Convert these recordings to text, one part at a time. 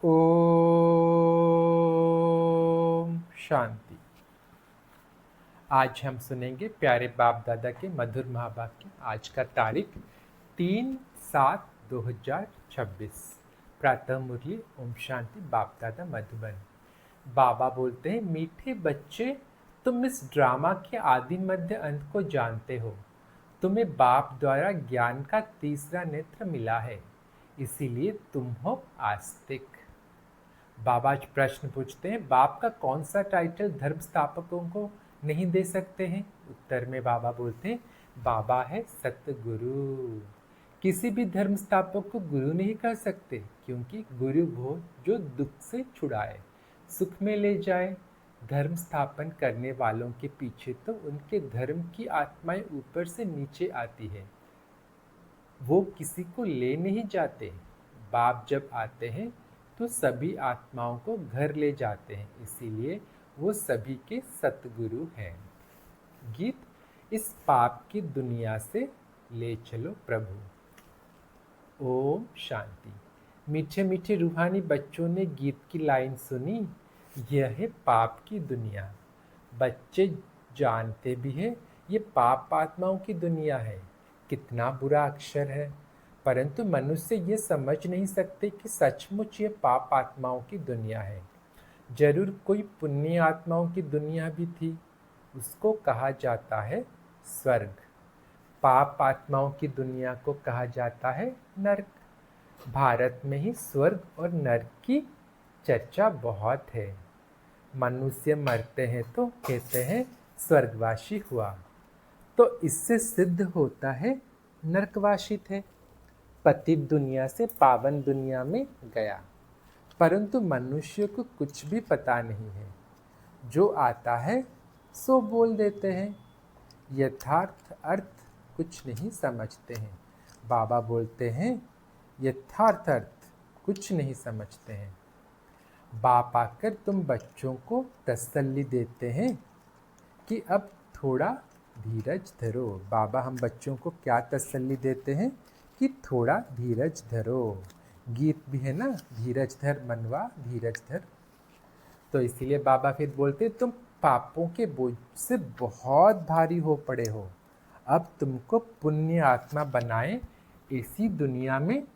ओम शांति। आज हम सुनेंगे प्यारे बाप दादा के मधुर महावाक्य। आज का तारीख 3/7/2026। प्रातः मुरली ओम शांति। बाप दादा मधुबन। बाबा बोलते हैं, मीठे बच्चे, तुम इस ड्रामा के आदि मध्य अंत को जानते हो। तुम्हें बाप द्वारा ज्ञान का तीसरा नेत्र मिला है, इसीलिए तुम हो आस्तिक। बाबा आज प्रश्न पूछते हैं, बाप का कौन सा टाइटल धर्म स्थापकों को नहीं दे सकते हैं? उत्तर में बाबा बोलते हैं, बाबा है सतगुरु। किसी भी धर्म स्थापक को गुरु नहीं कह सकते, क्योंकि गुरु वो जो दुख से छुड़ाए, सुख में ले जाए। धर्म स्थापन करने वालों के पीछे तो उनके धर्म की आत्माएं ऊपर से नीचे आती है, वो किसी को ले नहीं जाते। बाप जब आते हैं तो सभी आत्माओं को घर ले जाते हैं, इसीलिए वो सभी के सतगुरु हैं। गीत, इस पाप की दुनिया से ले चलो प्रभु। ओम शांति। मीठे मीठे रूहानी बच्चों ने गीत की लाइन सुनी, यह है पाप की दुनिया। बच्चे जानते भी हैं ये पाप आत्माओं की दुनिया है। कितना बुरा अक्षर है, परंतु मनुष्य ये समझ नहीं सकते कि सचमुच ये पाप आत्माओं की दुनिया है। जरूर कोई पुण्य आत्माओं की दुनिया भी थी, उसको कहा जाता है स्वर्ग। पाप आत्माओं की दुनिया को कहा जाता है नरक। भारत में ही स्वर्ग और नरक की चर्चा बहुत है। मनुष्य मरते हैं तो कहते हैं स्वर्गवासी हुआ, तो इससे सिद्ध होता है नरकवासी थे, पतित दुनिया से पावन दुनिया में गया। परंतु मनुष्य को कुछ भी पता नहीं है, जो आता है सो बोल देते हैं, यथार्थ अर्थ कुछ नहीं समझते हैं। बाबा बोलते हैं, यथार्थ अर्थ कुछ नहीं समझते हैं। बाप आकर तुम बच्चों को तसल्ली देते हैं कि अब थोड़ा धीरज धरो। बाबा हम बच्चों को क्या तसल्ली देते हैं कि थोड़ा धीरज धरो। गीत भी है ना, धीरज धर मनवा धीरज धर। तो इसीलिए बाबा फिर बोलते, तुम पापों के बोझ से बहुत भारी हो पड़े हो, अब तुमको पुण्य आत्मा बनाए ऐसी दुनिया में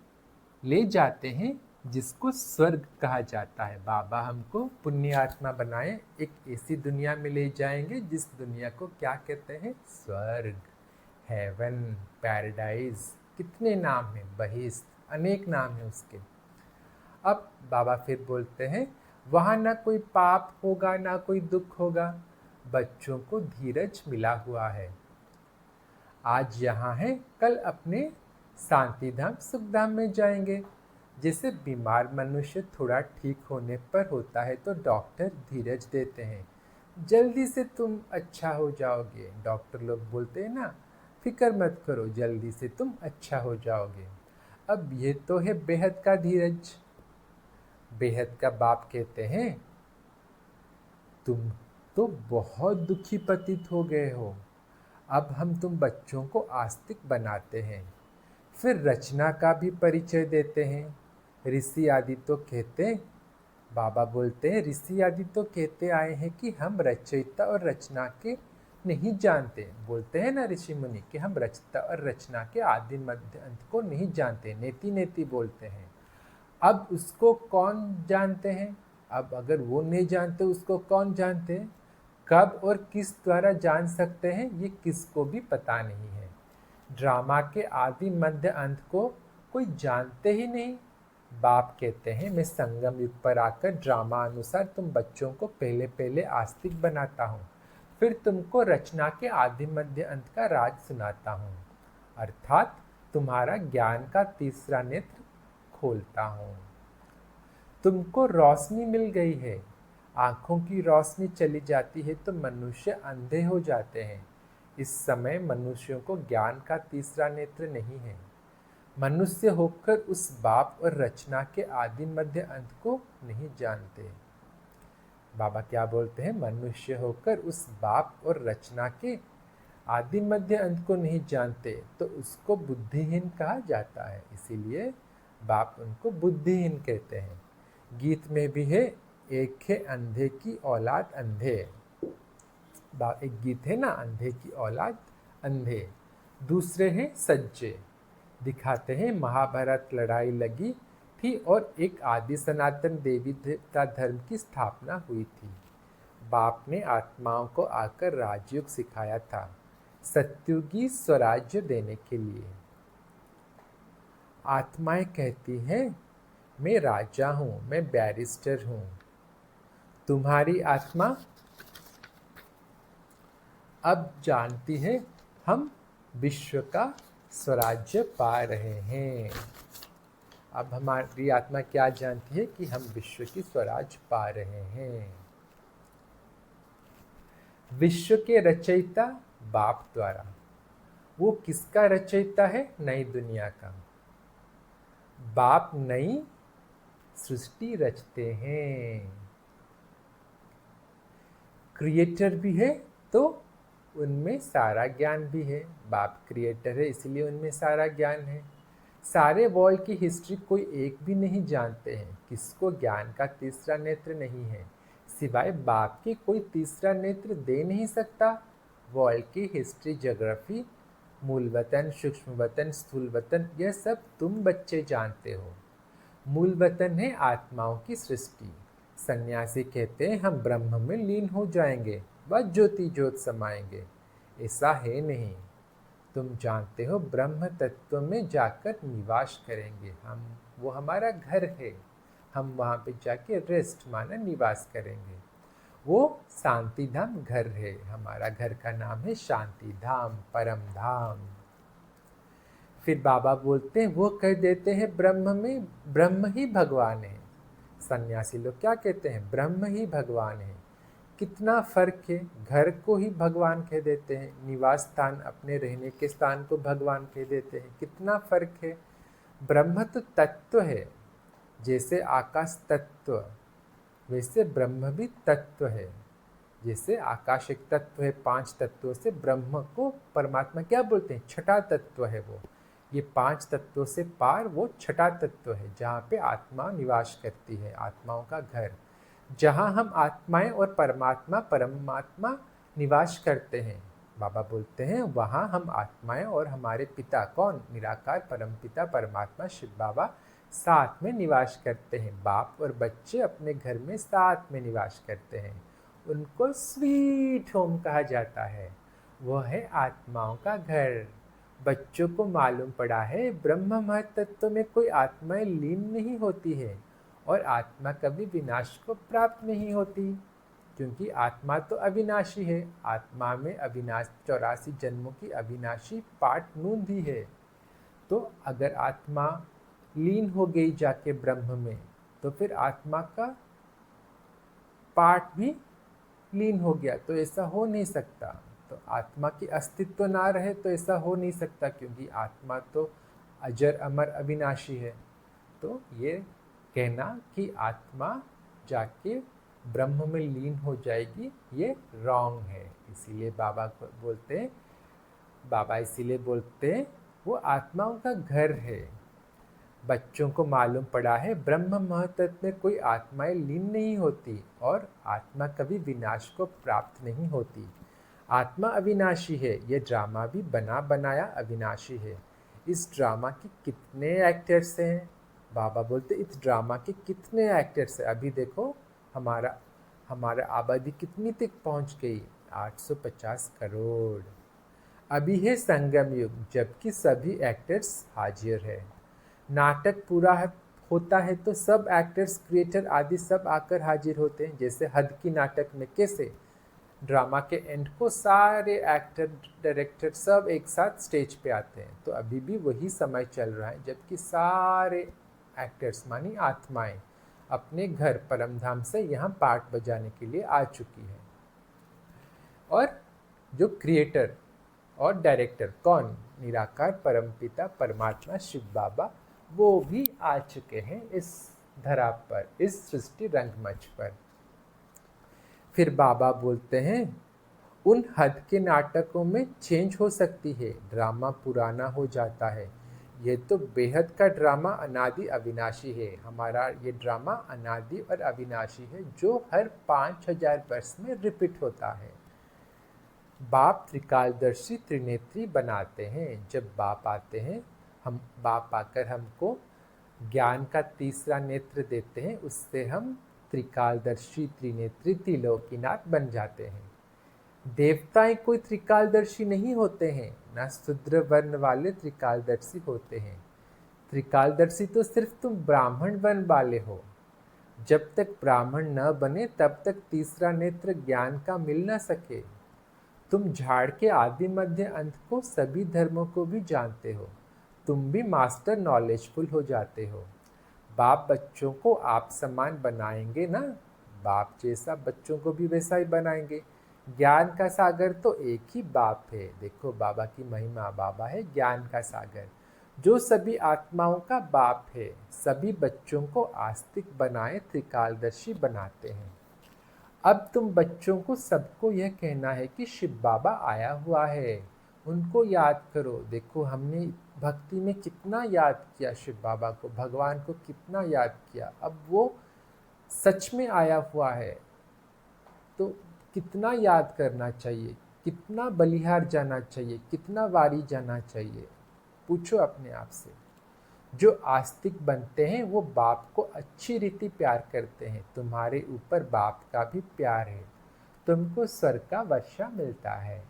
ले जाते हैं जिसको स्वर्ग कहा जाता है। बाबा हमको पुण्य आत्मा बनाए एक ऐसी दुनिया में ले जाएंगे जिस दुनिया को क्या कहते हैं? स्वर्ग, हेवन, पैराडाइज। कितने नाम हैं, बहिश्त, अनेक नाम हैं उसके। अब बाबा फिर बोलते हैं, वहाँ ना कोई पाप होगा ना कोई दुख होगा, बच्चों को धीरज मिला हुआ है। आज यहाँ है, कल अपने शांति धाम सुखधाम में जाएंगे। जैसे बीमार मनुष्य थोड़ा ठीक होने पर होता है तो डॉक्टर धीरज देते हैं, जल्दी से तुम अच्छा हो जाओगे। डॉक्टर लोग बोलते हैं ना, फिक्र मत करो, जल्दी से तुम अच्छा हो जाओगे। अब ये तो है बेहद का धीरज। बेहद का बाप कहते हैं, तुम तो बहुत दुखी प्रतीत हो गए हो, अब हम तुम बच्चों को आस्तिक बनाते हैं। फिर रचना का भी परिचय देते हैं। ऋषि आदि तो कहते, बाबा बोलते हैं, ऋषि आदि तो कहते आए हैं कि हम रचयिता और रचना के नहीं जानते। बोलते हैं ना ऋषि मुनि कि हम रचयिता और रचना के आदि मध्य अंत को नहीं जानते, नेति नेति बोलते हैं। अब उसको कौन जानते हैं? अब अगर वो नहीं जानते, उसको कौन जानते हैं? कब और किस द्वारा जान सकते हैं, ये किसको भी पता नहीं है। ड्रामा के आदि मध्य अंत को कोई जानते ही नहीं। बाप कहते हैं, मैं संगम युग पर आकर ड्रामा अनुसार तुम बच्चों को पहले पहले आस्तिक बनाता हूँ, फिर तुमको रचना के आदि मध्य अंत का राज सुनाता हूँ, अर्थात तुम्हारा ज्ञान का तीसरा नेत्र खोलता हूँ। तुमको रोशनी मिल गई है, आँखों की रोशनी चली जाती है तो मनुष्य अंधे हो जाते हैं। इस समय मनुष्यों को ज्ञान का तीसरा नेत्र नहीं है। मनुष्य होकर उस बाप और रचना के आदि मध्य अंत को नहीं जानते। बाबा क्या बोलते हैं? मनुष्य होकर उस बाप और रचना के आदि मध्य अंत को नहीं जानते तो उसको बुद्धिहीन कहा जाता है। इसीलिए बाप उनको बुद्धिहीन कहते हैं। गीत में भी है, एक है अंधे की औलाद अंधे। एक गीत है ना, अंधे की औलाद अंधे। दूसरे हैं सज्जे, दिखाते हैं महाभारत लड़ाई लगी थी और एक आदि सनातन देवी देवता धर्म की स्थापना हुई थी। बाप ने आत्माओं को आकर राजयोग सिखाया था, सत्युगी स्वराज्य देने के लिए। आत्माएं कहती हैं, मैं राजा हूं, मैं बैरिस्टर हूं। तुम्हारी आत्मा अब जानती है, हम विश्व का स्वराज्य पा रहे हैं। अब हमारी आत्मा क्या जानती है कि हम विश्व की स्वराज पा रहे हैं। विश्व के रचयिता बाप द्वारा। वो किसका रचयिता है? नई दुनिया का। बाप नई सृष्टि रचते हैं। क्रिएटर भी है तो उनमें सारा ज्ञान भी है। बाप क्रिएटर है इसलिए उनमें सारा ज्ञान है। सारे वर्ल्ड की हिस्ट्री कोई एक भी नहीं जानते हैं। किसको ज्ञान का तीसरा नेत्र नहीं है? सिवाय बाप के कोई तीसरा नेत्र दे नहीं सकता। वर्ल्ड की हिस्ट्री, ज्योग्राफी, मूल वतन, सूक्ष्म वतन, स्थूल वतन, यह सब तुम बच्चे जानते हो। मूल वतन है आत्माओं की सृष्टि। सन्यासी कहते हैं हम ब्रह्म में लीन हो जाएंगे, बस ज्योति ज्योत समाएंगे। ऐसा है नहीं। तुम जानते हो ब्रह्म तत्व में जाकर निवास करेंगे हम। वो हमारा घर है, हम वहाँ पे जाके रेस्ट माना निवास करेंगे। वो शांति धाम घर है, हमारा घर का नाम है शांति धाम, परम धाम। फिर बाबा बोलते हैं, वो कह देते हैं ब्रह्म में ब्रह्म ही भगवान है। सन्यासी लोग क्या कहते हैं? ब्रह्म ही भगवान है। कितना फर्क है। घर को ही भगवान कह देते हैं, निवास स्थान, अपने रहने के स्थान को भगवान कह देते हैं। कितना फर्क है। ब्रह्म तो तत्व है, जैसे आकाश तत्व वैसे ब्रह्म भी तत्व है। जैसे आकाश एक तत्व है, 5 तत्वों से, ब्रह्म को परमात्मा क्या बोलते हैं? छठा तत्व है वो। ये 5 तत्वों से पार वो छठा तत्व है, जहाँ पे आत्मा निवास करती है, आत्माओं का घर। जहाँ हम आत्माएं और परमात्मा निवास करते हैं। बाबा बोलते हैं वहाँ हम आत्माएं और हमारे पिता कौन? निराकार परमपिता परमात्मा शिव बाबा साथ में निवास करते हैं। बाप और बच्चे अपने घर में साथ में निवास करते हैं। उनको स्वीट होम कहा जाता है। वह है आत्माओं का घर। बच्चों को मालूम पड़ा है ब्रह्म महतत्व में कोई आत्माएं लीन नहीं होती है और आत्मा कभी विनाश को प्राप्त नहीं होती, क्योंकि आत्मा तो अविनाशी है। आत्मा में अविनाश 84 जन्मों की अविनाशी पाठ नूंदी है। तो अगर आत्मा लीन हो गई जाके ब्रह्म में, तो फिर आत्मा का पाठ भी लीन हो गया, तो ऐसा हो नहीं सकता। तो आत्मा की अस्तित्व ना रहे तो ऐसा हो नहीं सकता, क्योंकि आत्मा तो अजर अमर अविनाशी है। तो ये कहना कि आत्मा जाके ब्रह्म में लीन हो जाएगी, ये रॉन्ग है। इसीलिए बाबा इसीलिए बोलते हैं वो आत्माओं का घर है। बच्चों को मालूम पड़ा है ब्रह्म महतत्व में कोई आत्माएं लीन नहीं होती और आत्मा कभी विनाश को प्राप्त नहीं होती। आत्मा अविनाशी है। ये ड्रामा भी बना बनाया अविनाशी है। इस ड्रामा के कितने एक्टर्स हैं? बाबा बोलते इस ड्रामा के कितने एक्टर्स हैं? अभी देखो हमारा आबादी कितनी तक पहुंच गई? 850 करोड़। अभी है संगम युग, जबकि सभी एक्टर्स हाजिर है। नाटक पूरा होता है तो सब एक्टर्स, क्रिएटर आदि सब आकर हाजिर होते हैं। जैसे हद की नाटक में कैसे ड्रामा के एंड को सारे एक्टर, डायरेक्टर सब एक साथ स्टेज पे आते हैं, तो अभी भी वही समय चल रहा है, जबकि सारे एक्टर्स मानी आत्माएं अपने घर परमधाम से यहाँ पार्ट बजाने के लिए आ चुकी है। और जो क्रिएटर और डायरेक्टर कौन? निराकार परमपिता परमात्मा शिव बाबा, वो भी आ चुके हैं इस धरा पर, इस सृष्टि रंगमंच पर। फिर बाबा बोलते हैं उन हद के नाटकों में चेंज हो सकती है, ड्रामा पुराना हो जाता है। ये तो बेहद का ड्रामा अनादि अविनाशी है। हमारा ये ड्रामा अनादि और अविनाशी है, जो हर 5000 वर्ष में रिपीट होता है। बाप त्रिकालदर्शी त्रिनेत्री बनाते हैं। जब बाप आते हैं, हम बाप आकर हमको ज्ञान का तीसरा नेत्र देते हैं, उससे हम त्रिकालदर्शी त्रिनेत्री त्रिलोकीनाथ बन जाते हैं। देवताएं कोई त्रिकालदर्शी नहीं होते हैं, ना शूद्र वर्ण वाले त्रिकालदर्शी होते हैं। त्रिकालदर्शी तो सिर्फ तुम ब्राह्मण वर्ण वाले हो। जब तक ब्राह्मण न बने तब तक तीसरा नेत्र ज्ञान का मिल न सके। तुम झाड़ के आदि मध्य अंत को, सभी धर्मों को भी जानते हो। तुम भी मास्टर नॉलेजफुल हो जाते हो। बाप बच्चों को आप समान बनाएंगे ना, बाप जैसा बच्चों को भी वैसा ही बनाएंगे। ज्ञान का सागर तो एक ही बाप है। देखो बाबा की महिमा, बाबा है ज्ञान का सागर, जो सभी आत्माओं का बाप है। सभी बच्चों को आस्तिक बनाए त्रिकालदर्शी बनाते हैं। अब तुम बच्चों को सबको यह कहना है कि शिव बाबा आया हुआ है, उनको याद करो। देखो हमने भक्ति में कितना याद किया शिव बाबा को, भगवान को कितना याद किया। अब वो सच में आया हुआ है, तो कितना याद करना चाहिए, कितना बलिहार जाना चाहिए, कितना वारी जाना चाहिए। पूछो अपने आप से। जो आस्तिक बनते हैं वो बाप को अच्छी रीति प्यार करते हैं। तुम्हारे ऊपर बाप का भी प्यार है। तुमको स्वर्ग का वर्षा मिलता है।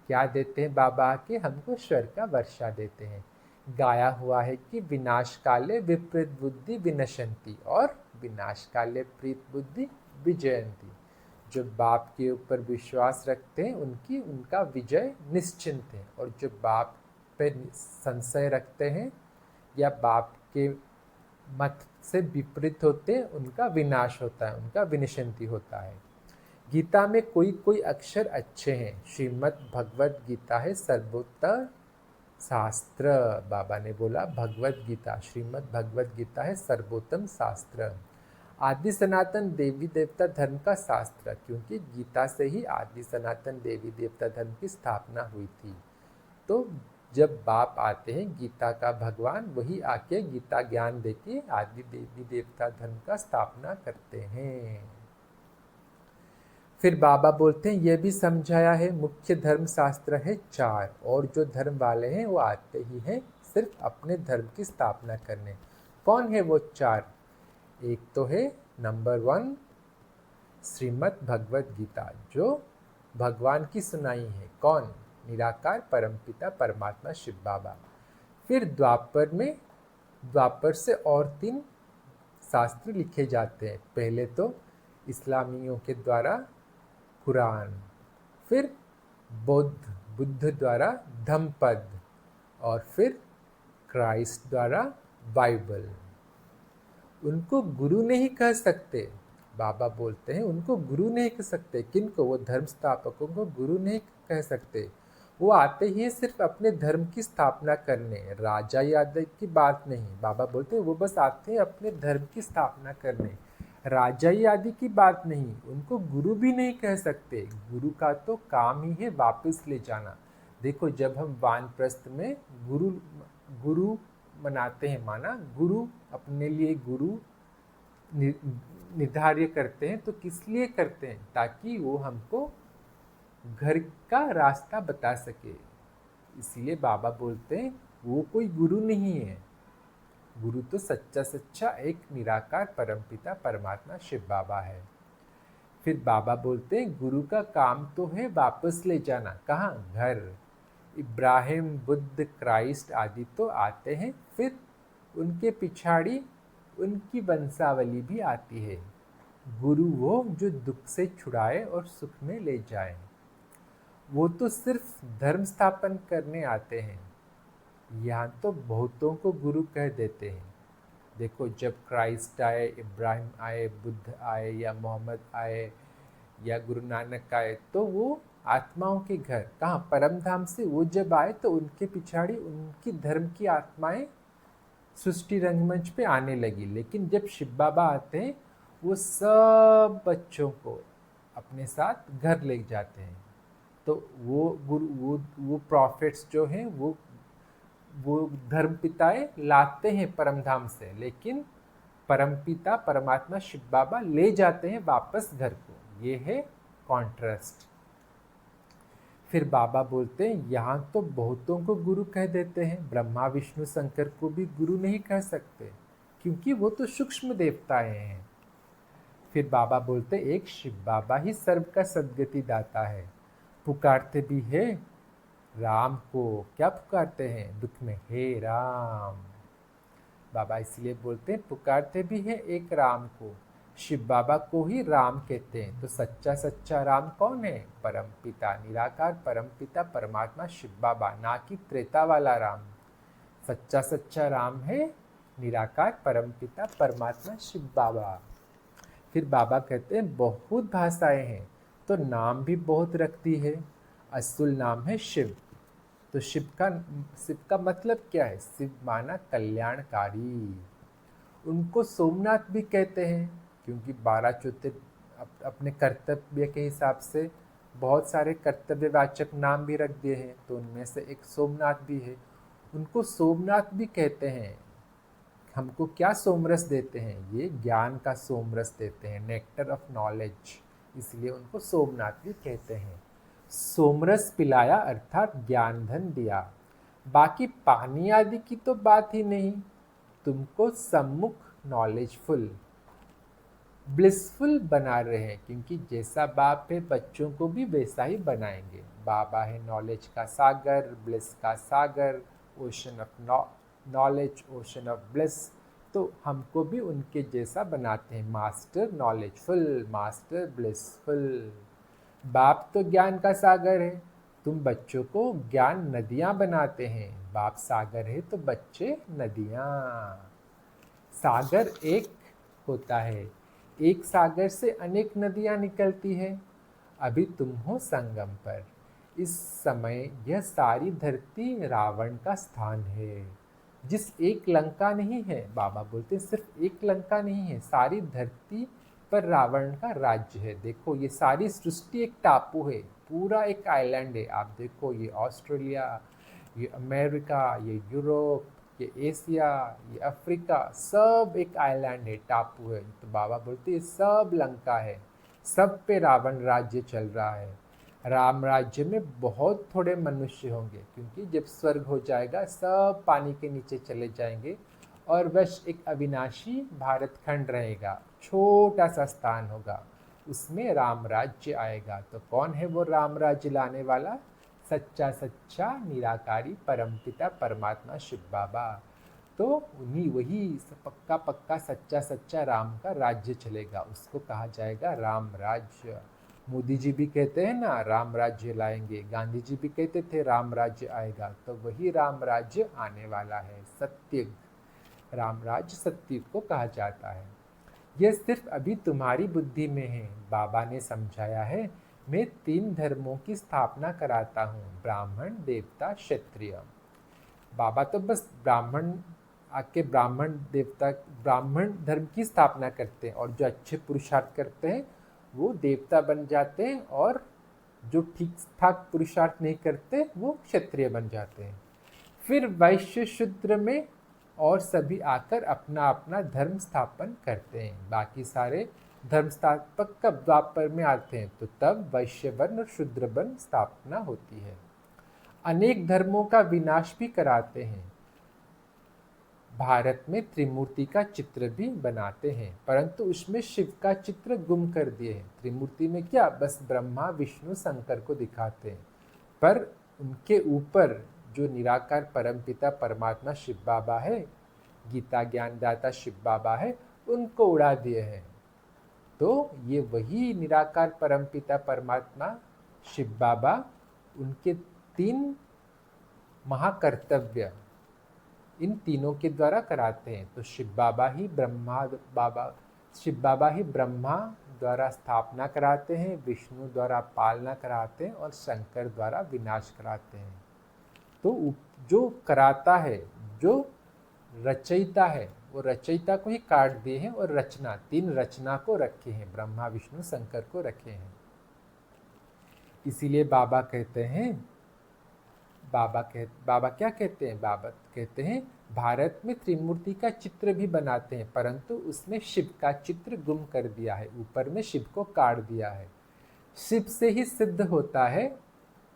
क्या देते हैं बाबा के? हमको स्वर्ग का वर्षा देते हैं। गाया हुआ है कि विनाश काले विपरीत बुद्धि विनशंति और विनाश काले प्रीत बुद्धि विजयंती। जो बाप के ऊपर विश्वास रखते हैं उनका विजय निश्चिंत है, और जो बाप पे संशय रखते हैं या बाप के मत से विपरीत होते हैं, उनका विनाश होता है, उनका विनिशंति होता है। गीता में कोई कोई अक्षर अच्छे हैं। श्रीमद् भगवत गीता है सर्वोत्तम शास्त्र। बाबा ने बोला भगवत गीता, श्रीमद् भगवत गीता है सर्वोत्तम शास्त्र, आदि सनातन देवी देवता धर्म का शास्त्र। क्योंकि गीता से ही आदि सनातन देवी देवता धर्म की स्थापना हुई थी। तो जब बाप आते हैं गीता का भगवान, वही आके गीता ज्ञान देके आदि देवी देवता धर्म का स्थापना करते हैं। फिर बाबा बोलते हैं यह भी समझाया है, मुख्य धर्म शास्त्र है 4, और जो धर्म वाले हैं वो आते ही हैं सिर्फ अपने धर्म की स्थापना करने। कौन है वो 4? एक तो है नंबर 1 श्रीमद् भगवत गीता, जो भगवान की सुनाई है। कौन? निराकार परमपिता परमात्मा शिव बाबा। फिर द्वापर से और 3 शास्त्र लिखे जाते हैं। पहले तो इस्लामियों के द्वारा कुरान, फिर बुद्ध द्वारा धम्मपद, और फिर क्राइस्ट द्वारा बाइबल। उनको गुरु नहीं कह सकते। बाबा बोलते हैं उनको गुरु नहीं कह सकते। किनको? वो धर्म स्थापकों को गुरु नहीं कह सकते। वो आते ही सिर्फ अपने धर्म की स्थापना करने, राजा यादव की बात नहीं। बाबा बोलते हैं वो बस आते हैं अपने धर्म की स्थापना करने, राजा आदि की बात नहीं। उनको गुरु भी नहीं कह सकते। गुरु का तो काम ही है वापस ले जाना। देखो जब हम वानप्रस्थ में गुरु मनाते हैं, माना गुरु अपने लिए गुरु निर्धारित करते हैं, तो किस लिए करते हैं? ताकि वो हमको घर का रास्ता बता सके। इसलिए बाबा बोलते हैं वो कोई गुरु नहीं है। गुरु तो सच्चा एक निराकार परमपिता परमात्मा शिव बाबा है। फिर बाबा बोलते हैं गुरु का काम तो है वापस ले जाना। कहाँ? घर। इब्राहिम, बुद्ध, क्राइस्ट आदि तो आते हैं, फिर उनके पिछाड़ी उनकी वंशावली भी आती है। गुरु वो जो दुख से छुड़ाए और सुख में ले जाए। वो तो सिर्फ धर्म स्थापन करने आते हैं। यहाँ तो बहुतों को गुरु कह देते हैं। देखो जब क्राइस्ट आए, इब्राहिम आए, बुद्ध आए, या मोहम्मद आए, या गुरु नानक आए, तो वो आत्माओं के घर, कहाँ? परम धाम से वो जब आए तो उनके पिछाड़ी उनकी धर्म की आत्माएं सृष्टि रंगमंच पे आने लगी। लेकिन जब शिव बाबा आते हैं वो सब बच्चों को अपने साथ घर ले जाते हैं। तो वो गुरु वो प्रॉफिट्स जो हैं वो वो धर्म पिताएं लाते हैं परम धाम से, लेकिन परमपिता परमात्मा शिव बाबा ले जाते हैं वापस घर को। ये है कॉन्ट्रास्ट। फिर बाबा बोलते हैं यहाँ तो बहुतों को गुरु कह देते हैं, ब्रह्मा विष्णु शंकर को भी गुरु नहीं कह सकते, क्योंकि वो तो सूक्ष्म देवताएं हैं। फिर बाबा बोलते एक शिव बाबा ही सर्व का सद्गति दाता है। पुकारते भी है राम को। क्या पुकारते हैं दुख में? हे राम। बाबा इसलिए बोलते हैं पुकारते भी है एक राम को। शिव बाबा को ही राम कहते हैं। तो सच्चा राम कौन है? परम पिता निराकार परम पिता परमात्मा शिव बाबा, ना कि त्रेता वाला राम। सच्चा राम है निराकार परम पिता परमात्मा शिव बाबा। फिर बाबा कहते हैं बहुत भाषाएं हैं तो नाम भी बहुत रखती है। असुल नाम है शिव। तो शिव का मतलब क्या है? शिव माना कल्याणकारी। उनको सोमनाथ भी कहते हैं क्योंकि 12 अपने कर्तव्य के हिसाब से बहुत सारे कर्तव्यवाचक नाम भी रख दिए हैं, तो उनमें से एक सोमनाथ भी है। उनको सोमनाथ भी कहते हैं। हमको क्या सोमरस देते हैं? ये ज्ञान का सोमरस देते हैं, नेक्टर ऑफ नॉलेज, इसलिए उनको सोमनाथ भी कहते हैं। सोमरस पिलाया अर्थात ज्ञान धन दिया। बाकी पानी आदि की तो बात ही नहीं। तुमको सम्मुख नॉलेजफुल ब्लिसफुल बना रहे हैं, क्योंकि जैसा बाप है बच्चों को भी वैसा ही बनाएंगे। बाबा है नॉलेज का सागर, ब्लिस का सागर, ocean of knowledge, ocean of bliss. तो हमको भी उनके जैसा बनाते हैं, मास्टर नॉलेजफुल, मास्टर ब्लिसफुल। बाप तो ज्ञान का सागर है, तुम बच्चों को ज्ञान नदियां बनाते हैं। बाप सागर है तो बच्चे नदियां। सागर एक होता है, एक सागर से अनेक नदियां निकलती है। अभी तुम हो संगम पर। इस समय यह सारी धरती रावण का स्थान है। जिस एक लंका नहीं है, बाबा बोलते सिर्फ एक लंका नहीं है, सारी धरती पर रावण का राज्य है। देखो ये सारी सृष्टि एक टापू है, पूरा एक आइलैंड है। आप देखो ये ऑस्ट्रेलिया, ये अमेरिका, ये यूरोप, ये एशिया, ये अफ्रीका, सब एक आइलैंड है, टापू है। तो बाबा बोलते हैं सब लंका है, सब पे रावण राज्य चल रहा है। राम राज्य में बहुत थोड़े मनुष्य होंगे, क्योंकि जब स्वर्ग हो जाएगा सब पानी के नीचे चले जाएंगे और बस एक अविनाशी भारत खंड रहेगा, छोटा सा स्थान होगा, उसमें राम राज्य आएगा। तो कौन है वो राम राज्य लाने वाला? सच्चा निराकारी परमपिता परमात्मा शिव बाबा। तो उन्हीं वही पक्का सच्चा राम का राज्य चलेगा, उसको कहा जाएगा राम राज्य। मोदी जी भी कहते हैं ना राम राज्य लाएंगे, गांधी जी भी कहते थे राम राज्य आएगा, तो वही राम राज्य आने वाला है। सत्य राम राज्य सत्य को कहा जाता है। यह सिर्फ अभी तुम्हारी बुद्धि में है। बाबा ने समझाया है, मैं 3 धर्मों की स्थापना कराता हूँ, ब्राह्मण देवता क्षत्रिय। बाबा तो बस ब्राह्मण आके ब्राह्मण देवता ब्राह्मण धर्म की स्थापना करते हैं, और जो अच्छे पुरुषार्थ करते हैं वो देवता बन जाते हैं, और जो ठीक ठाक पुरुषार्थ नहीं करते वो क्षत्रिय बन जाते हैं। फिर वैश्य शूद्र में और सभी आकर अपना अपना धर्म स्थापन करते हैं। बाकी सारे धर्म स्थापक कब द्वापर में आते हैं? तो तब वैश्य वर्ण और शूद्र वर्ण स्थापना होती है। अनेक धर्मों का विनाश भी कराते हैं। भारत में त्रिमूर्ति का चित्र भी बनाते हैं, परंतु उसमें शिव का चित्र गुम कर दिए हैं। त्रिमूर्ति में क्या, बस ब्रह्मा विष्णु शंकर को दिखाते हैं, पर उनके ऊपर जो निराकार परमपिता परमात्मा शिव बाबा है, गीता ज्ञानदाता शिव बाबा है, उनको उड़ा दिए हैं। तो ये वही निराकार परमपिता परमात्मा शिव बाबा उनके 3 महाकर्तव्य इन तीनों के द्वारा कराते हैं। तो शिव बाबा ही ब्रह्मा द्वारा स्थापना कराते हैं, विष्णु द्वारा पालना कराते हैं, और शंकर द्वारा विनाश कराते हैं। तो जो कराता है, जो रचयिता है, वो रचयिता को ही काट दिए हैं, और रचना 3 रचना को रखे हैं, ब्रह्मा विष्णु शंकर को रखे हैं। इसीलिए बाबा कहते हैं बाबा क्या कहते हैं? बाबा कहते हैं भारत में त्रिमूर्ति का चित्र भी बनाते हैं, परंतु उसमें शिव का चित्र गुम कर दिया है, ऊपर में शिव को काट दिया है। शिव से ही सिद्ध होता है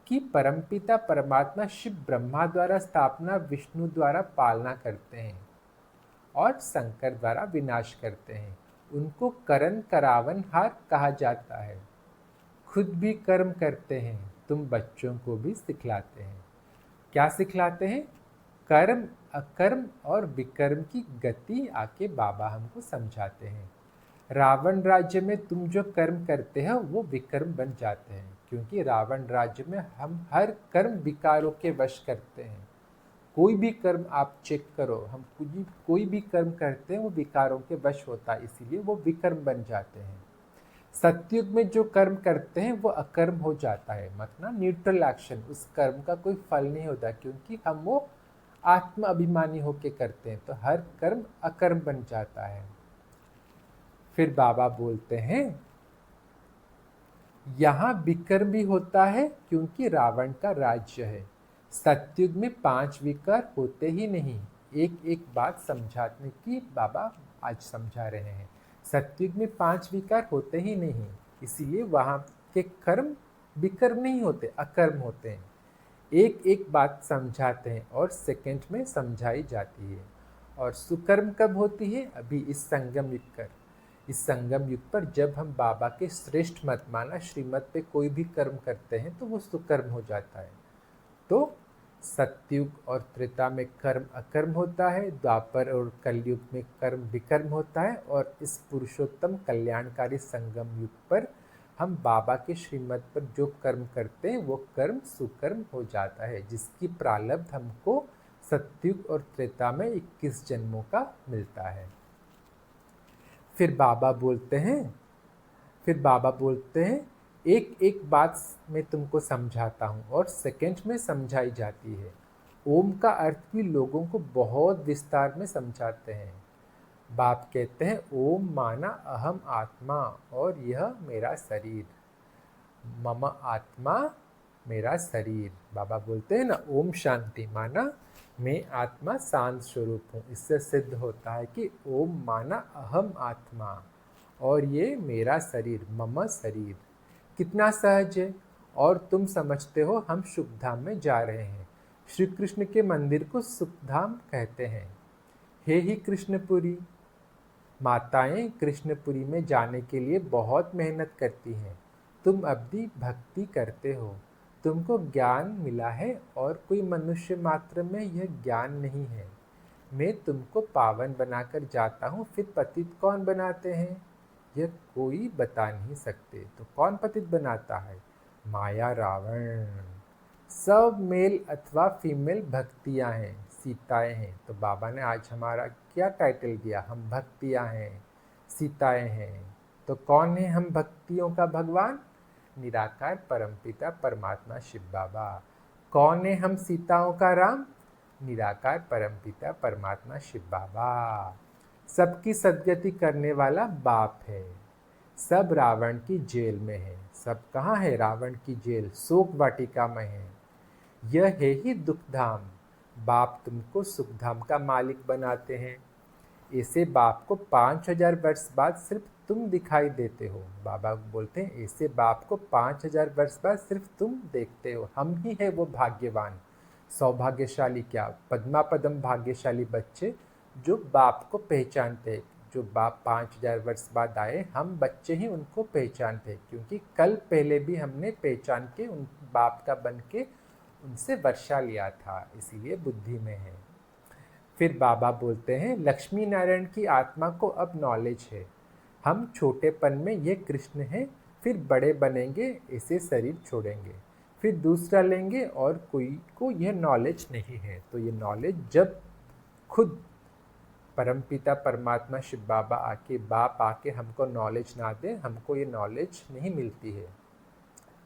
कि परमपिता परमात्मा शिव ब्रह्मा द्वारा स्थापना, विष्णु द्वारा पालना करते हैं और शंकर द्वारा विनाश करते हैं। उनको करण करावन हार कहा जाता है। खुद भी कर्म करते हैं, तुम बच्चों को भी सिखलाते हैं। क्या सिखलाते हैं? कर्म, अकर्म और विकर्म की गति आके बाबा हमको समझाते हैं। रावण राज्य में तुम जो कर्म करते हो वो विकर्म बन जाते हैं, क्योंकि रावण राज्य में हम हर कर्म विकारों के वश करते हैं। कोई भी कर्म आप चेक करो, हम कोई भी कर्म करते हैं वो विकारों के वश होता है, इसीलिए वो विकर्म बन जाते हैं। सतयुग में जो कर्म करते हैं वो अकर्म हो जाता है, मतलब न्यूट्रल एक्शन, उस कर्म का कोई फल नहीं होता, क्योंकि हम वो आत्म अभिमानी होके करते हैं, तो हर कर्म अकर्म बन जाता है। फिर बाबा बोलते हैं यहाँ विकर्म भी होता है क्योंकि रावण का राज्य है। सतयुग में 5 विकार होते ही नहीं। एक एक बात समझाने की बाबा आज समझा रहे हैं। सतयुग में 5 विकार होते ही नहीं, इसीलिए वहाँ के कर्म विकर्म नहीं होते, अकर्म होते हैं। एक एक बात समझाते हैं और सेकंड में समझाई जाती है। और सुकर्म कब होती है? अभी इस संगम युग कर, इस संगम युग पर जब हम बाबा के श्रेष्ठ मत माना श्रीमत पे कोई भी कर्म करते हैं तो वो सुकर्म हो जाता है। तो सतयुग और त्रेता में कर्म अकर्म होता है, द्वापर और कलयुग में कर्म विकर्म होता है, और इस पुरुषोत्तम कल्याणकारी संगम युग पर हम बाबा के श्रीमत पर जो कर्म करते हैं वो कर्म सुकर्म हो जाता है, जिसकी प्रारब्ध हमको सतयुग और त्रेता में 21 जन्मों का मिलता है। फिर बाबा बोलते हैं एक एक बात मैं तुमको समझाता हूँ और सेकंड में समझाई जाती है। ओम का अर्थ भी लोगों को बहुत विस्तार में समझाते हैं। बाप कहते हैं ओम माना अहम आत्मा और यह मेरा शरीर। मम आत्मा मेरा शरीर। बाबा बोलते हैं ना ओम शांति माना मैं आत्मा शांत स्वरूप हूँ। इससे सिद्ध होता है कि ओम माना अहम आत्मा और ये मेरा शरीर, मम शरीर। कितना सहज है। और तुम समझते हो हम सुखधाम में जा रहे हैं। श्री कृष्ण के मंदिर को सुखधाम कहते हैं। हे ही कृष्णपुरी, माताएं कृष्णपुरी में जाने के लिए बहुत मेहनत करती हैं। तुम अब भी भक्ति करते हो, तुमको ज्ञान मिला है और कोई मनुष्य मात्र में यह ज्ञान नहीं है। मैं तुमको पावन बनाकर जाता हूँ, फिर पतित कौन बनाते हैं यह कोई बता नहीं सकते। तो कौन पतित बनाता है? माया, रावण। सब मेल अथवा फीमेल भक्तियाँ हैं, सीताएं हैं। तो बाबा ने आज हमारा क्या टाइटल दिया? हम भक्तियाँ हैं, सीताएं हैं। तो कौन है हम भक्तियों का भगवान? निराकार परमपिता परमात्मा शिव बाबा। कौन है हम सीताओं का राम? निराकार परमपिता परमात्मा शिव बाबा। सबकी सदगति करने वाला बाप है। सब रावण की जेल में है। सब कहाँ है? रावण की जेल, शोक वाटिका में है। यह है ही दुखधाम। बाप तुमको सुखधाम का मालिक बनाते हैं। ऐसे बाप को 5000 वर्ष बाद सिर्फ तुम दिखाई देते हो। बाबा बोलते हैं ऐसे बाप को 5000 वर्ष बाद सिर्फ तुम देखते हो। हम ही है वो भाग्यवान, सौभाग्यशाली, क्या पद्मा पदम भाग्यशाली बच्चे जो बाप को पहचानते हैं। जो बाप 5000 वर्ष बाद आए, हम बच्चे ही उनको पहचानते हैं, क्योंकि कल पहले भी हमने पहचान के उन बाप का बन के उनसे वर्षा लिया था, इसीलिए बुद्धि में है। फिर बाबा बोलते हैं लक्ष्मी नारायण की आत्मा को अब नॉलेज है। हम छोटेपन में ये कृष्ण हैं, फिर बड़े बनेंगे, ऐसे शरीर छोड़ेंगे, फिर दूसरा लेंगे और कोई को यह नॉलेज नहीं है। तो ये नॉलेज जब खुद परमपिता परमात्मा शिव बाबा आके, बाप आके हमको नॉलेज ना दे, हमको ये नॉलेज नहीं मिलती है।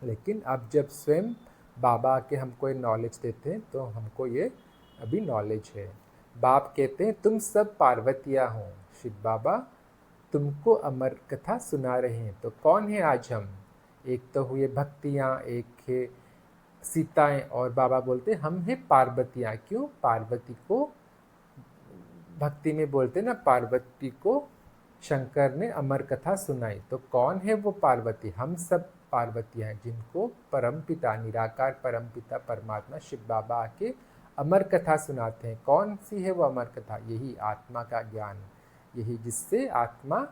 लेकिन अब जब स्वयं बाबा आके हमको ये नॉलेज देते हैं तो हमको ये अभी नॉलेज है। बाप कहते हैं तुम सब पार्वतियाँ हो। शिव बाबा तुमको अमर कथा सुना रहे हैं। तो कौन है आज हम? एक तो हुए भक्तियाँ, एक है सीताएं, और बाबा बोलते हम हैं पार्वतियाँ। क्यों? पार्वती को भक्ति में बोलते ना, पार्वती को शंकर ने अमर कथा सुनाई। तो कौन है वो पार्वती? हम सब पार्वतियाँ हैं जिनको परमपिता, निराकार परमपिता परमात्मा शिव बाबा आके अमर कथा सुनाते हैं। कौन सी है वो अमर कथा? यही आत्मा का ज्ञान, यही जिससे आत्मा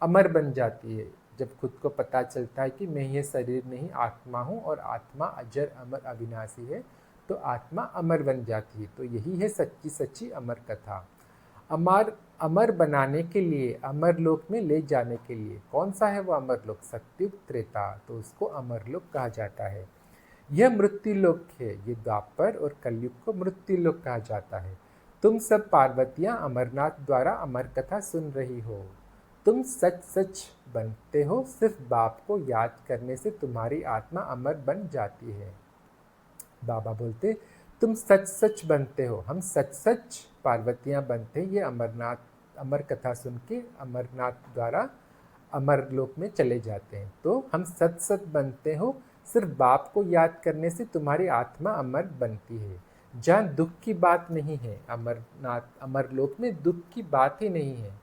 अमर बन जाती है। जब खुद को पता चलता है कि मैं ये शरीर नहीं, आत्मा हूँ और आत्मा अजर अमर अविनाशी है, तो आत्मा अमर बन जाती है। तो यही है सच्ची सच्ची अमर कथा। अमर अमर बनाने के लिए, अमर लोक में ले जाने के लिए, कौन सा है वो अमर लोक? सत्युग त्रेता, तो उसको अमर लोक कहा जाता है। यह मृत्यु लोक है, ये द्वापर और कलयुग को मृत्यु लोक कहा जाता है। तुम सब पार्वतियां अमरनाथ द्वारा अमर कथा सुन रही हो। तुम सच सच बनते हो, सिर्फ बाप को याद करने से तुम्हारी आत्मा अमर बन जाती है। बाबा बोलते तुम सच सच बनते हो, हम सच सच पार्वतियां बनते हैं। ये अमरनाथ अमर कथा सुन के अमरनाथ द्वारा अमर लोक में चले जाते हैं। तो हम सच सच बनते हो, सिर्फ बाप को याद करने से तुम्हारी आत्मा अमर बनती है। जहाँ दुख की बात नहीं है, अमरनाथ अमर लोक में दुख की बात ही नहीं है।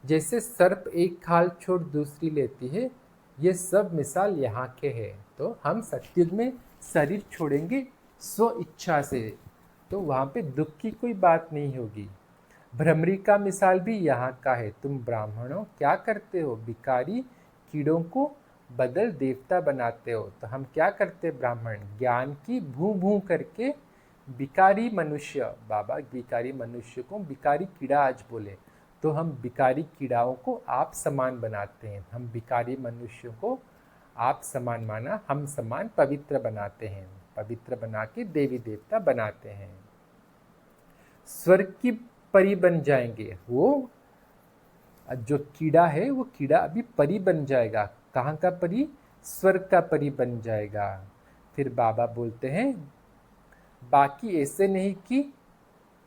जैसे सर्प एक खाल छोड़ दूसरी लेती है, ये सब मिसाल यहाँ के हैं। तो हम सतयुग में शरीर छोड़ेंगे स्व इच्छा से, तो वहाँ पे दुख की कोई बात नहीं होगी। भ्रमरी का मिसाल भी यहाँ का है। तुम ब्राह्मणों क्या करते हो? भिखारी कीड़ों को बदल देवता बनाते हो। तो हम क्या करते ब्राह्मण? ज्ञान की भू भू करके भिखारी मनुष्य, बाबा भिखारी मनुष्य को भिखारी कीड़ा आज बोले, तो हम भिखारी कीड़ाओं को आप समान बनाते हैं। हम भिखारी मनुष्यों को आप समान माना, हम समान पवित्र बनाते हैं। पवित्र बना के देवी देवता बनाते हैं। स्वर्ग की परी बन जाएंगे। वो जो कीड़ा है वो कीड़ा अभी परी बन जाएगा। कहाँ का परी? स्वर्ग का परी बन जाएगा। फिर बाबा बोलते हैं बाकी ऐसे नहीं कि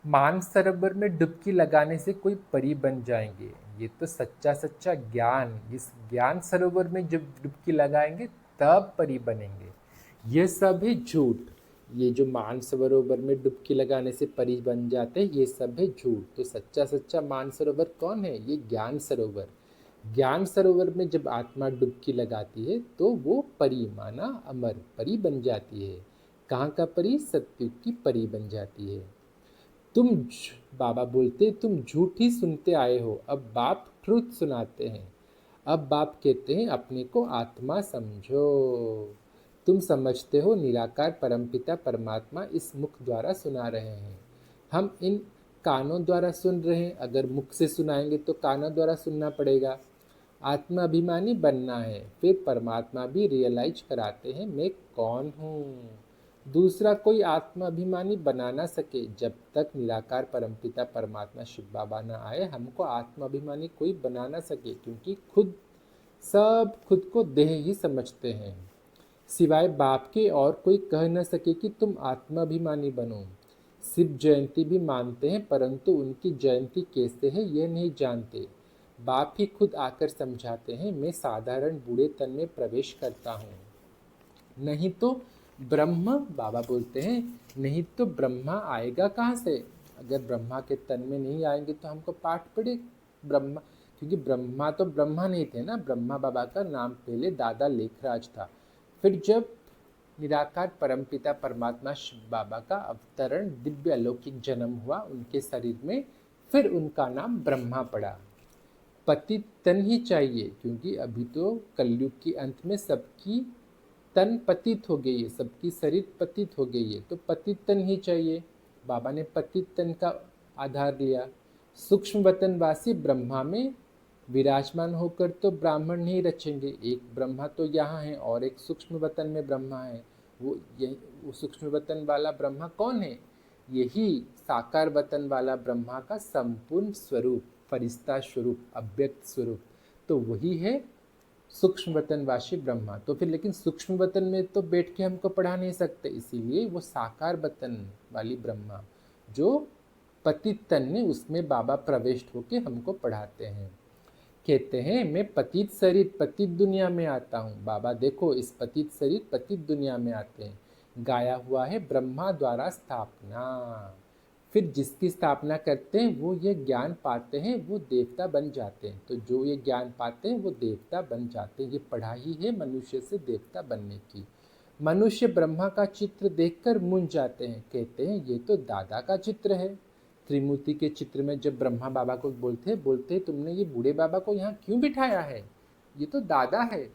मानसरोवर में डुबकी लगाने से कोई परी बन जाएंगे। ये तो सच्चा सच्चा ज्ञान, इस ज्ञान सरोवर में जब डुबकी लगाएंगे तब परी बनेंगे। ये सब है झूठ। ये जो मानसरोवर में डुबकी लगाने से परी बन जाते हैं, ये सब है झूठ। तो सच्चा सच्चा मानसरोवर कौन है? ये ज्ञान सरोवर। ज्ञान सरोवर में जब आत्मा डुबकी लगाती है तो वो परी माना अमर परी बन जाती है। कहाँ का परी? सत्युग की परी बन जाती है। बाबा बोलते तुम झूठ ही सुनते आए हो, अब बाप ट्रुथ सुनाते हैं। अब बाप कहते हैं अपने को आत्मा समझो। तुम समझते हो निराकार परमपिता परमात्मा इस मुख द्वारा सुना रहे हैं। हम इन कानों द्वारा सुन रहे हैं। अगर मुख से सुनाएंगे तो कानों द्वारा सुनना पड़ेगा। आत्मा अभिमानी बनना है। फिर परमात्मा भी रियलाइज कराते हैं मैं कौन हूँ। दूसरा कोई आत्मा अभिमानी बना ना सके। जब तक निराकार परमपिता परमात्मा शिव बाबा ना आए, हमको आत्मा अभिमानी कोई बना ना सके, क्योंकि खुद को देह ही समझते हैं। सिवाय बाप के और कोई कह न सके कि तुम आत्माभिमानी बनो। शिव जयंती भी मानते हैं, परंतु उनकी जयंती कैसे है ये नहीं जानते। बाप ही खुद आकर समझाते हैं मैं साधारण बूढ़े तन में प्रवेश करता हूँ, नहीं तो ब्रह्म, बाबा बोलते हैं नहीं तो ब्रह्मा आएगा कहाँ से? अगर ब्रह्मा के तन में नहीं आएंगे तो हमको पाठ पढ़े ब्रह्मा, क्योंकि ब्रह्मा तो ब्रह्मा नहीं थे ना। ब्रह्मा बाबा का नाम पहले दादा लेखराज था। फिर जब निराकार परमपिता परमात्मा शिव बाबा का अवतरण, दिव्य अलौकिक जन्म हुआ उनके शरीर में, फिर उनका नाम ब्रह्मा पड़ा। पतित तन ही चाहिए, क्योंकि अभी तो कलयुग के अंत में सबकी तन पतित हो गई है, सबकी शरीर पतित हो गई है, तो पतित तन ही चाहिए। बाबा ने पतित तन का आधार लिया। सूक्ष्म वतनवासी ब्रह्मा में विराजमान होकर तो ब्राह्मण नहीं रचेंगे। एक ब्रह्मा तो यहाँ है और एक सूक्ष्म वतन में ब्रह्मा है। वो सूक्ष्म वतन वाला ब्रह्मा कौन है? यही साकार वतन वाला ब्रह्मा का संपूर्ण स्वरूप, फरिश्ता स्वरूप, अव्यक्त स्वरूप, तो वही है सूक्ष्म वतनवासी ब्रह्मा। तो फिर लेकिन सूक्ष्म वतन में तो बैठ के हमको पढ़ा नहीं सकते, इसीलिए वो साकार वतन वाली ब्रह्मा जो पतित तन में, उसमें बाबा प्रविष्ट होके हमको पढ़ाते हैं। कहते हैं मैं पतित शरीर पतित दुनिया में आता हूँ। बाबा देखो इस पतित शरीर पतित दुनिया में आते हैं। गाया हुआ है ब्रह्मा द्वारा स्थापना। फिर जिसकी स्थापना करते हैं वो ये ज्ञान पाते हैं, वो देवता बन जाते हैं। तो जो ये ज्ञान पाते हैं वो देवता बन जाते हैं। ये पढ़ाई है मनुष्य से देवता बनने की। मनुष्य ब्रह्मा का चित्र देखकर मूंझ जाते हैं, कहते हैं ये तो दादा का चित्र है। त्रिमूर्ति के चित्र में जब ब्रह्मा बाबा को बोलते तुमने ये बूढ़े बाबा को यहाँ क्यों बिठाया है, ये तो दादा है।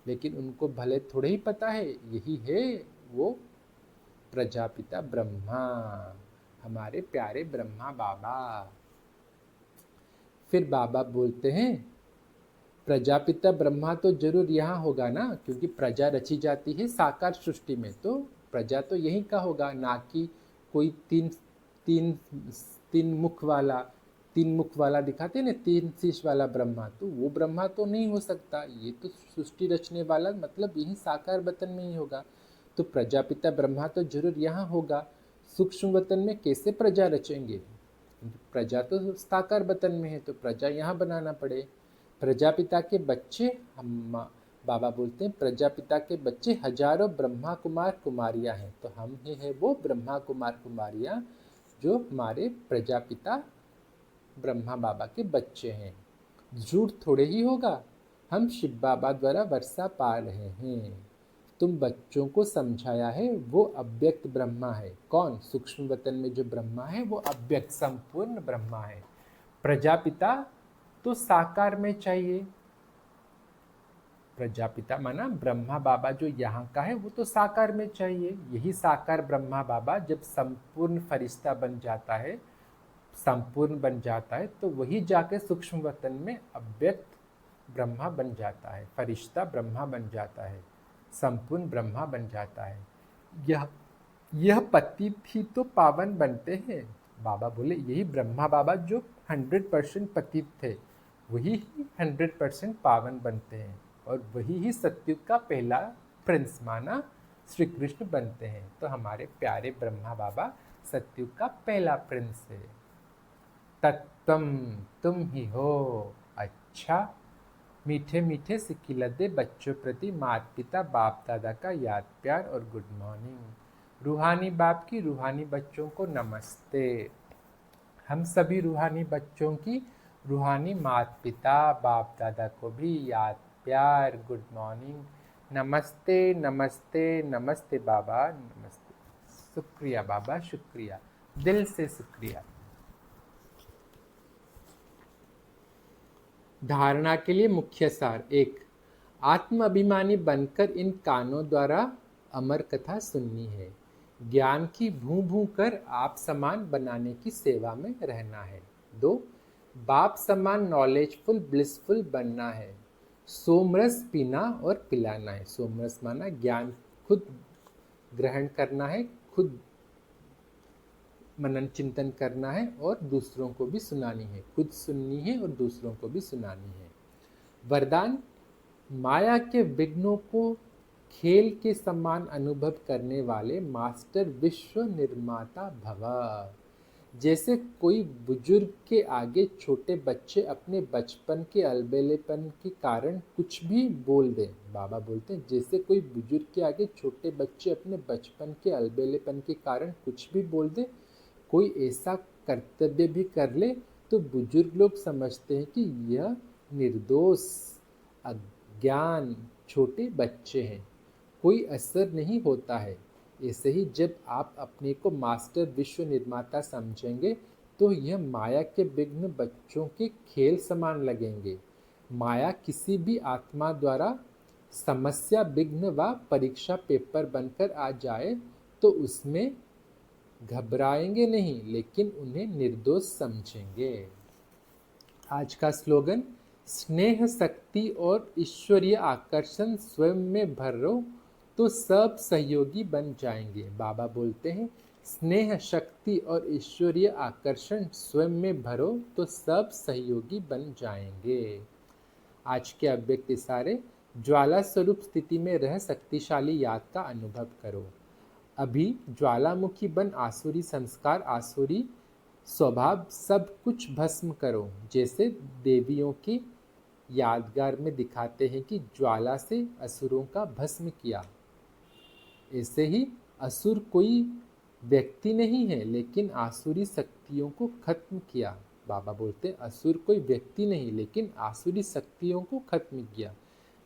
लेकिन उनको भले थोड़े ही पता है यही है वो प्रजापिता ब्रह्मा, हमारे प्यारे ब्रह्मा बाबा। फिर बाबा बोलते हैं प्रजापिता ब्रह्मा तो जरूर यहाँ होगा ना, क्योंकि प्रजा रची जाती है साकार सृष्टि में, तो प्रजा तो यहीं का होगा, ना कि कोई तीन तीन मुख वाला दिखाते ना, तीन शीश वाला ब्रह्मा, तो वो ब्रह्मा तो नहीं हो सकता। ये तो सृष्टि रचने वाला मतलब यही साकार वतन में ही होगा। तो प्रजापिता ब्रह्मा तो जरूर यहाँ होगा। सूक्ष्म वतन में कैसे प्रजा रचेंगे, प्रजा तो साकार वतन में है, तो प्रजा यहाँ बनाना पड़े। प्रजापिता के बच्चे बाबा बोलते हैं प्रजापिता के बच्चे हजारों ब्रह्मा कुमार कुमारियां हैं। तो हम ही है वो ब्रह्मा कुमार कुमारियां जो हमारे प्रजापिता ब्रह्मा बाबा के बच्चे हैं। झूठ थोड़े ही होगा, हम शिव बाबा द्वारा वर्षा पा रहे हैं। तुम बच्चों को समझाया है वो अव्यक्त ब्रह्मा है। कौन? सूक्ष्म वतन में जो ब्रह्मा है वो अव्यक्त संपूर्ण ब्रह्मा है। प्रजापिता तो साकार में चाहिए। प्रजापिता माना ब्रह्मा बाबा जो यहाँ का है वो तो साकार में चाहिए। यही साकार ब्रह्मा बाबा जब संपूर्ण फरिश्ता बन जाता है, संपूर्ण बन जाता है, तो वही जाके सूक्ष्म वतन में अव्यक्त ब्रह्मा बन जाता है, फरिश्ता ब्रह्मा बन जाता है, संपूर्ण ब्रह्मा बन जाता है। यह पतित ही तो पावन बनते हैं। बाबा बोले यही ब्रह्मा बाबा जो 100% पतित थे वही 100% पावन बनते हैं, और वही ही सत्युग का पहला प्रिंस माना श्री कृष्ण बनते हैं। तो हमारे प्यारे ब्रह्मा बाबा सत्युग का पहला प्रिंस है। तत्तम तुम ही हो। अच्छा, मीठे मीठे सिकिलदे बच्चों प्रति माता पिता बाप दादा का याद प्यार और गुड मॉर्निंग। रूहानी बाप की रूहानी बच्चों को नमस्ते। हम सभी रूहानी बच्चों की रूहानी माता पिता बाप दादा को भी याद प्यार गुड मॉर्निंग। नमस्ते नमस्ते नमस्ते बाबा, नमस्ते। शुक्रिया बाबा, शुक्रिया, दिल से शुक्रिया। धारणा के लिए मुख्य सार। 1, आत्म अभिमानी बनकर इन कानों द्वारा अमर कथा सुननी है। ज्ञान की भूं भूं कर आप समान बनाने की सेवा में रहना है। 2, बाप समान नॉलेजफुल ब्लिसफुल बनना है। सोमरस पीना और पिलाना है। सोमरस माना ज्ञान खुद ग्रहण करना है, खुद मनन चिंतन करना है और दूसरों को भी सुनानी है, खुद सुननी है और दूसरों को भी सुनानी है। वरदान, माया के विघ्नों को खेल के समान अनुभव करने वाले मास्टर विश्व निर्माता भव। जैसे कोई बुजुर्ग के आगे छोटे बच्चे अपने बचपन के अलबेलेपन के कारण कुछ भी बोल दे। बाबा बोलते हैं जैसे कोई बुजुर्ग के आगे छोटे बच्चे अपने बचपन के अलबेलेपन के कारण कुछ भी बोल दे, कोई ऐसा कर्तव्य भी कर ले, तो बुजुर्ग लोग समझते हैं कि यह निर्दोष अज्ञान छोटे बच्चे हैं, कोई असर नहीं होता है। ऐसे ही जब आप अपने को मास्टर विश्व निर्माता समझेंगे तो यह माया के विघ्न बच्चों के खेल समान लगेंगे। माया किसी भी आत्मा द्वारा समस्या विघ्न व परीक्षा पेपर बनकर आ जाए तो उसमें घबराएंगे नहीं, लेकिन उन्हें निर्दोष समझेंगे। आज का स्लोगन, स्नेह शक्ति और ईश्वरीय आकर्षण स्वयं में भरो तो सब सहयोगी बन जाएंगे। बाबा बोलते हैं स्नेह शक्ति और ईश्वरीय आकर्षण स्वयं में भरो तो सब सहयोगी बन जाएंगे। आज के अव्यक्त इशारे, ज्वाला स्वरूप स्थिति में रह शक्तिशाली याद का अनुभव करो। अभी ज्वालामुखी बन आसुरी संस्कार आसुरी स्वभाव सब कुछ भस्म करो। जैसे देवियों की यादगार में दिखाते हैं कि ज्वाला से असुरों का भस्म किया, ऐसे ही असुर कोई व्यक्ति नहीं है लेकिन आसुरी शक्तियों को खत्म किया। बाबा बोलते हैं असुर कोई व्यक्ति नहीं लेकिन आसुरी शक्तियों को खत्म किया।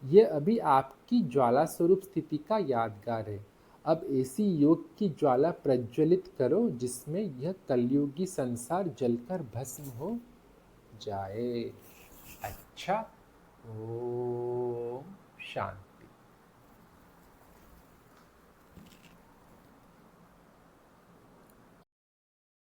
यह अभी आपकी ज्वाला स्वरूप स्थिति का यादगार है। अब ऐसी योग की ज्वाला प्रज्वलित करो जिसमें यह कलयुगी संसार जलकर भस्म हो जाए। अच्छा, ओम शांति।